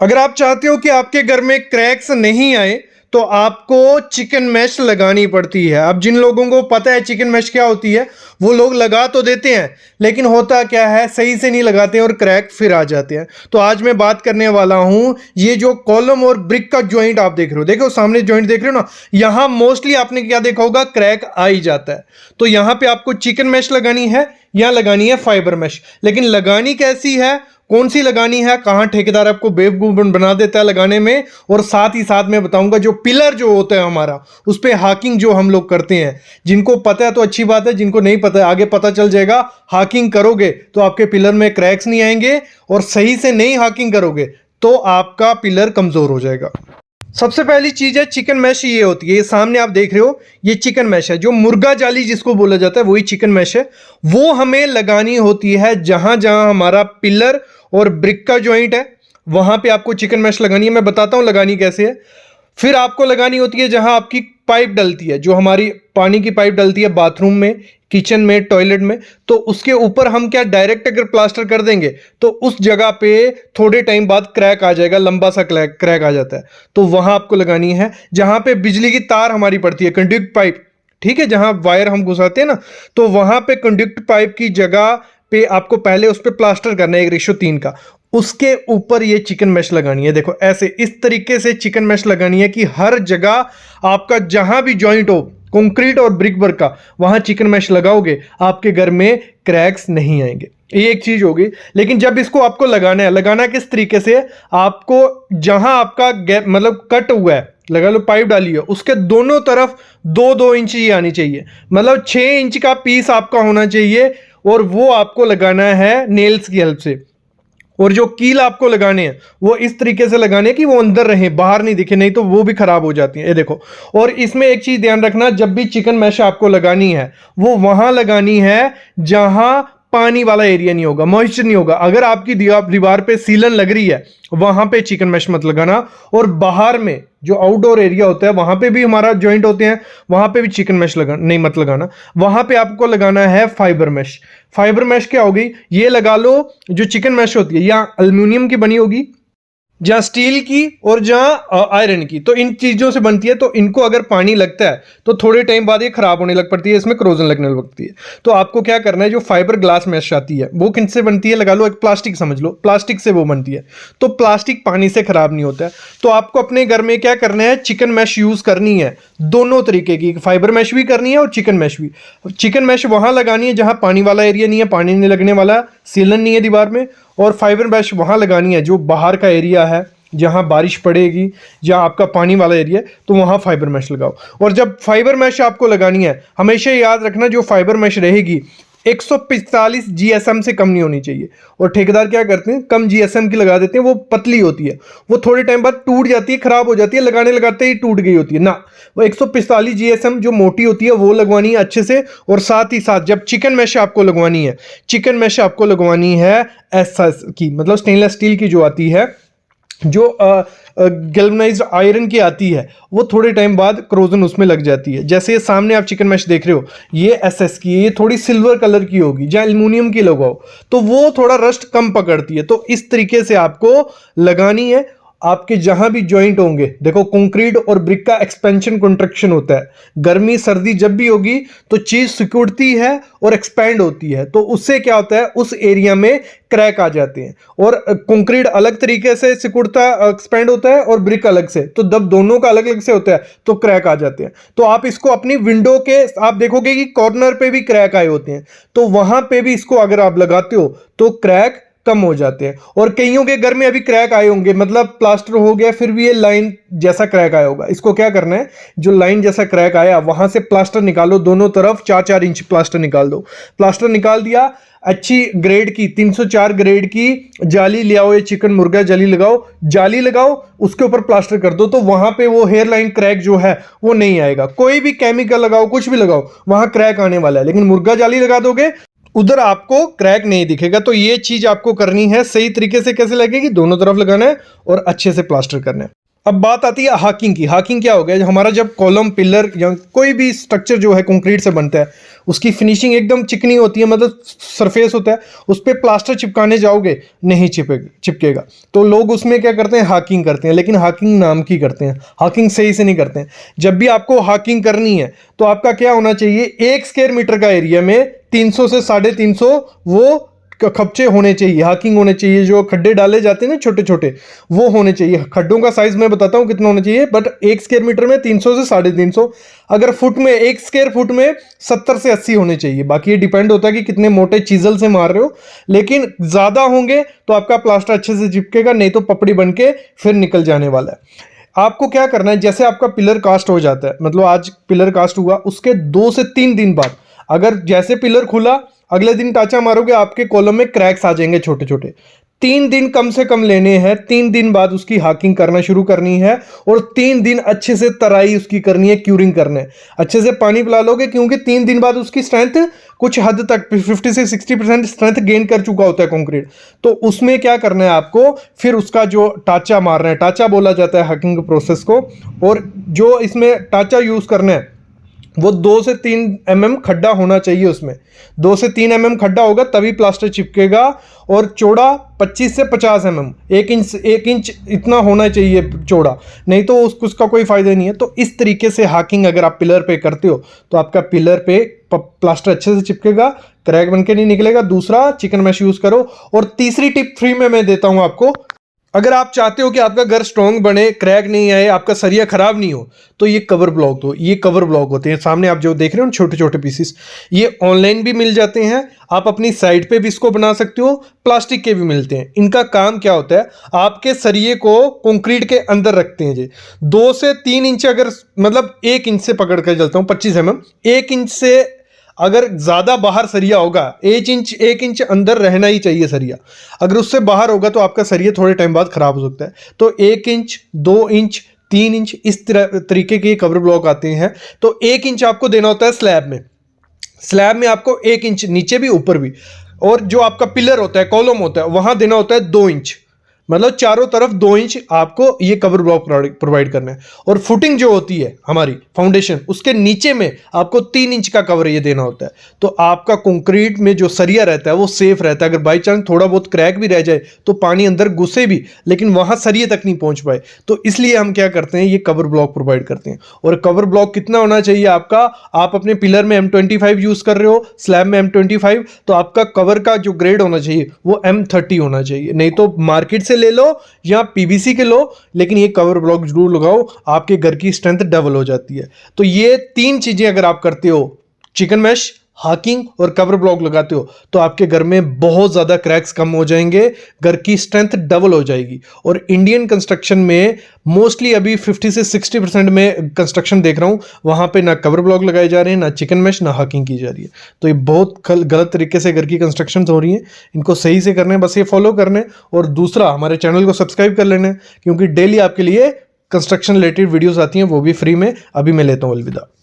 अगर आप चाहते हो कि आपके घर में क्रैक्स नहीं आए तो आपको चिकन मैश लगानी पड़ती है। अब जिन लोगों को पता है चिकन मैश क्या होती है वो लोग लगा तो देते हैं, लेकिन होता क्या है सही से नहीं लगाते हैं और क्रैक फिर आ जाते हैं। तो आज मैं बात करने वाला हूं, ये जो कॉलम और ब्रिक का जॉइंट आप देख रहे हो, देखो सामने जॉइंट देख रहे हो ना, यहां मोस्टली आपने क्या देखा होगा, क्रैक आ ही जाता है। तो यहां पे आपको चिकन मैश लगानी है या लगानी है फाइबर मैश, लेकिन लगानी कैसी है, कौन सी लगानी है, कहां ठेकेदार आपको बेवकूफ बना देता है लगाने में, और साथ ही साथ मैं बताऊंगा जो पिलर जो होता है हमारा उस पे हाकिंग जो हम लोग करते हैं। जिनको पता है तो अच्छी बात है, जिनको नहीं पता है आगे पता चल जाएगा। हाकिंग करोगे तो आपके पिलर में क्रैक्स नहीं आएंगे, और सही से नहीं हाकिंग करोगे तो आपका पिलर कमजोर हो जाएगा। सबसे पहली चीज है चिकन मैश, ये होती है, ये सामने आप देख रहे हो ये चिकन मैश है, जो मुर्गा जाली जिसको बोला जाता है वही चिकन मैश है। वो हमें लगानी होती है जहां जहां हमारा पिलर और ब्रिक का जॉइंट है, वहां पे आपको चिकन मैश लगानी है। मैं बताता हूं लगानी कैसे है। फिर आपको लगानी होती है जहां आपकी पाइप डलती है, जो हमारी पानी की पाइप डलती है बाथरूम में, किचन में, टॉयलेट में, तो उसके ऊपर हम क्या डायरेक्ट अगर प्लास्टर कर देंगे तो उस जगह पे थोड़े टाइम बाद क्रैक आ जाएगा, लंबा सा क्रैक आ जाता है। तो वहां आपको लगानी है जहां पे बिजली की तार हमारी पड़ती है, कंडक्ट पाइप, ठीक है, जहां वायर हम घुसाते हैं ना, तो वहां पे कंडक्ट पाइप की जगह पे आपको पहले उस पर प्लास्टर करना है 1:3 का, उसके ऊपर ये चिकन मैश लगानी है। देखो ऐसे इस तरीके से चिकन मैश लगानी है कि हर जगह आपका जहां भी जॉइंट हो कंक्रीट और ब्रिक वर्क का, वहां चिकन मैश लगाओगे आपके घर में क्रैक्स नहीं आएंगे। ये एक चीज होगी। लेकिन जब इसको आपको लगाना है, लगाना किस तरीके से, आपको जहां आपका गैप मतलब कट हुआ है, लगा लो पाइप डाली है, उसके दोनों तरफ 2-2 इंच ही आनी चाहिए, मतलब 6 इंच का पीस आपका होना चाहिए, और वो आपको लगाना है नेल्स की हेल्प से। और जो कील आपको लगाने हैं वो इस तरीके से लगाने हैं कि वो अंदर रहे, बाहर नहीं दिखे, नहीं तो वो भी खराब हो जाती है। ये देखो, और इसमें एक चीज ध्यान रखना, जब भी चिकन मैश आपको लगानी है वो वहां लगानी है जहां पानी वाला एरिया नहीं होगा, मॉइस्चर नहीं होगा। अगर आपकी दीवार पे सीलन लग रही है वहां पे चिकन मैश मत लगाना, और बाहर में जो आउटडोर एरिया होता है वहां पे भी हमारा जॉइंट होते हैं, वहां पे भी चिकन मैश नहीं मत लगाना। वहां पे आपको लगाना है फाइबर मैश। फाइबर मैश क्या होगी, ये लगा लो, जो चिकन मैश होती है या एल्यूमिनियम की बनी होगी, जहां स्टील की और जहां आयरन की, तो इन चीजों से बनती है। तो इनको अगर पानी लगता है तो थोड़े टाइम बाद ये खराब होने लग पड़ती है, इसमें क्रोजन लगने लगती है। तो आपको क्या करना है, जो फाइबर ग्लास मैश आती है वो किनसे बनती है, लगा लो एक प्लास्टिक समझ लो, प्लास्टिक से वो बनती है। तो प्लास्टिक पानी से खराब नहीं होता है। तो आपको अपने घर में क्या करना है, चिकन मैश यूज करनी है, दोनों तरीके की, फाइबर मैश भी करनी है और चिकन मैश भी। चिकन मैश वहां लगानी है जहां पानी वाला एरिया नहीं है, पानी नहीं लगने वाला, सीलन नहीं है दीवार में, और फाइबर मैश वहां लगानी है जो बाहर का एरिया है, जहां बारिश पड़ेगी, जहां आपका पानी वाला एरिया है, तो वहां फाइबर मैश लगाओ। और जब फाइबर मैश आपको लगानी है, हमेशा याद रखना जो फाइबर मैश रहेगी 145 GSM से कम नहीं होनी चाहिए। और ठेकेदार क्या करते हैं, कम GSM की लगा देते हैं, वो पतली होती है, वो थोड़े टाइम बाद टूट जाती है, खराब हो जाती है, लगाने लगाते ही टूट गई होती है ना। वो 145 GSM जो मोटी होती है वो लगवानी है अच्छे से। और साथ ही साथ जब चिकन मैश आपको लगवानी है, चिकन मैश आपको लगवानी है SS की, मतलब स्टेनलेस स्टील की जो आती है, जो गैल्वनाइज्ड आयरन की आती है, वो थोड़े टाइम बाद क्रोजन उसमें लग जाती है। जैसे ये सामने आप चिकन मैश देख रहे हो, ये SS की, ये थोड़ी सिल्वर कलर की होगी, जहाँ एल्युमिनियम की लगाओ तो वो थोड़ा रस्ट कम पकड़ती है। तो इस तरीके से आपको लगानी है। आपके जहां भी जॉइंट होंगे, देखो कंक्रीट और ब्रिक का एक्सपेंशन कंट्रक्शन होता है, गर्मी सर्दी जब भी होगी तो चीज सिकुड़ती है और एक्सपैंड होती है, तो उससे क्या होता है, उस एरिया में क्रैक आ जाते हैं। और कंक्रीट अलग तरीके से सिकुड़ता एक्सपैंड होता है और ब्रिक अलग से, तो जब दोनों का अलग अलग से होता है तो क्रैक आ जाते हैं। तो आप इसको अपनी विंडो के, आप देखोगे कि कॉर्नर पे भी क्रैक आए होते हैं, तो वहां पे भी इसको अगर आप लगाते हो तो क्रैक कम हो जाते हैं। और कईयों के घर में अभी क्रैक आए होंगे, मतलब प्लास्टर हो गया फिर भी ये लाइन जैसा क्रैक आया होगा। इसको क्या करना है, जो लाइन जैसा क्रैक आया वहां से प्लास्टर निकालो, दोनों तरफ 4-4 इंच प्लास्टर निकाल दो। प्लास्टर निकाल दिया, अच्छी ग्रेड की 304 ग्रेड की जाली ले आओ, ये चिकन मुर्गा जाली लगाओ, जाली लगाओ, उसके ऊपर प्लास्टर कर दो, तो वहां पे वो हेयर लाइन क्रैक जो है वो नहीं आएगा। कोई भी केमिकल लगाओ, कुछ भी लगाओ, वहां क्रैक आने वाला है, लेकिन मुर्गा जाली लगा दोगे उधर आपको क्रैक नहीं दिखेगा। तो ये चीज आपको करनी है सही तरीके से। कैसे लगेगी, दोनों तरफ लगाना है और अच्छे से प्लास्टर करना है। अब बात आती है हाकिंग की। हाकिंग क्या हो गया, हमारा जब कॉलम पिलर या कोई भी स्ट्रक्चर जो है कंक्रीट से बनता है उसकी फिनिशिंग एकदम चिकनी होती है, मतलब सरफेस होता है, उस पर प्लास्टर चिपकाने जाओगे नहीं चिपकेगा। तो लोग उसमें क्या करते हैं, हाकिंग करते हैं, लेकिन हाकिंग नाम की करते हैं, हाकिंग सही से नहीं करते हैं। जब भी आपको हाकिंग करनी है तो आपका क्या होना चाहिए, 1 स्क्वायर मीटर का एरिया में 300 से 350 वो खपचे होने चाहिए, हाकिंग होने चाहिए। जो खड्डे डाले जाते हैं ना छोटे छोटे, वो होने चाहिए। खड्डों का साइज मैं बताता हूं कितना होना चाहिए, बट 1 स्क्वायर मीटर में 300 से 350। अगर फुट में 1 स्क्वायर फुट में 70 से 80 होने चाहिए। बाकी ये डिपेंड होता है कि कितने मोटे चीजल से मार रहे हो, लेकिन ज्यादा होंगे तो आपका प्लास्टर अच्छे से चिपकेगा, नहीं तो पपड़ी बन के फिर निकल जाने वाला है। आपको क्या करना है, जैसे आपका पिलर कास्ट हो जाता है, मतलब आज पिलर कास्ट हुआ, उसके 2 से 3 दिन बाद अगर जैसे पिलर खुला अगले दिन टाचा मारोगे, आपके कॉलम में क्रैक्स आ जाएंगे छोटे छोटे। 3 दिन कम से कम लेने हैं, 3 दिन बाद उसकी हाकिंग करना शुरू करनी है, और 3 दिन अच्छे से तराई उसकी करनी है, क्यूरिंग करना है, अच्छे से पानी पिला लोगे, क्योंकि 3 दिन बाद उसकी स्ट्रेंथ कुछ हद तक 50 से 60% स्ट्रेंथ गेन कर चुका होता है कंक्रीट। तो उसमें क्या करना है आपको, फिर उसका जो टाचा मारना है, टाचा बोला जाता है हाकिंग प्रोसेस को, और जो इसमें टाचा यूज करना है वो 2 से 3 mm खड्डा होना चाहिए। उसमें 2 से 3 mm खड्डा होगा तभी प्लास्टर चिपकेगा, और चौड़ा 25 से 50 mm, 1 इंच इतना होना चाहिए चौड़ा, नहीं तो उसका कोई फायदा नहीं है। तो इस तरीके से हाकिंग अगर आप पिलर पे करते हो तो आपका पिलर पे प्लास्टर अच्छे से चिपकेगा, क्रैक बन के नहीं निकलेगा। दूसरा, चिकन मैश यूज करो। और तीसरी टिप फ्री में मैं देता हूं आपको, अगर आप चाहते हो कि आपका घर स्ट्रॉन्ग बने, क्रैक नहीं आए, आपका सरिया खराब नहीं हो, तो ये कवर ब्लॉक दो। ये कवर ब्लॉक होते हैं, सामने आप जो देख रहे हो छोटे छोटे पीसेस, ये ऑनलाइन भी मिल जाते हैं, आप अपनी साइट पे भी इसको बना सकते हो, प्लास्टिक के भी मिलते हैं। इनका काम क्या होता है, आपके सरिये को कंक्रीट के अंदर रखते हैं जी। 2 से 3 इंच, अगर मतलब 1 इंच से पकड़ कर चलता हूँ, 25 mm, 1 इंच से अगर ज्यादा बाहर सरिया होगा, 1 इंच अंदर रहना ही चाहिए सरिया। अगर उससे बाहर होगा तो आपका सरिया थोड़े टाइम बाद खराब हो सकता है। तो 1 इंच, 2 इंच, 3 इंच, इस तरीके के कवर ब्लॉक आते हैं। तो 1 इंच आपको देना होता है स्लैब में, स्लैब में आपको 1 इंच नीचे भी ऊपर भी, और जो आपका पिलर होता है, कॉलम होता है, वहां देना होता है 2 इंच, मतलब चारों तरफ 2 इंच आपको ये कवर ब्लॉक प्रोवाइड करना है। और फुटिंग जो होती है हमारी फाउंडेशन, उसके नीचे में आपको 3 इंच का कवर ये देना होता है। तो आपका कंक्रीट में जो सरिया रहता है वो सेफ रहता है। अगर बाई चांस थोड़ा बहुत क्रैक भी रह जाए तो पानी अंदर घुसे भी, लेकिन वहां सरिये तक नहीं पहुंच पाए। तो इसलिए हम क्या करते हैं, ये कवर ब्लॉक प्रोवाइड करते हैं। और कवर ब्लॉक कितना होना चाहिए आपका, आप अपने पिलर में M25 यूज कर रहे हो, स्लैब में M25, तो आपका कवर का जो ग्रेड होना चाहिए वो M30 होना चाहिए। नहीं तो मार्केट से ले लो या पीवीसी के लो, लेकिन ये कवर ब्लॉक जरूर लगाओ, आपके घर की स्ट्रेंथ डबल हो जाती है। तो ये 3 चीजें अगर आप करते हो, चिकन मैश, हाकिंग और कवर ब्लॉक लगाते हो, तो आपके घर में बहुत ज्यादा क्रैक्स कम हो जाएंगे, घर की स्ट्रेंथ डबल हो जाएगी। और इंडियन कंस्ट्रक्शन में मोस्टली अभी 50 से 60% में कंस्ट्रक्शन देख रहा हूं, वहां पे ना कवर ब्लॉक लगाए जा रहे हैं, ना चिकन मैश, ना हाकिंग की जा रही है। तो ये बहुत गलत तरीके से घर की कंस्ट्रक्शन हो रही है, इनको सही से करना है, बस ये फॉलो करना है। और दूसरा, हमारे चैनल को सब्सक्राइब कर लेना है, क्योंकि डेली आपके लिए कंस्ट्रक्शन रिलेटेड वीडियोस आती हैं, वो भी फ्री में। अभी मैं लेता हूं अलविदा।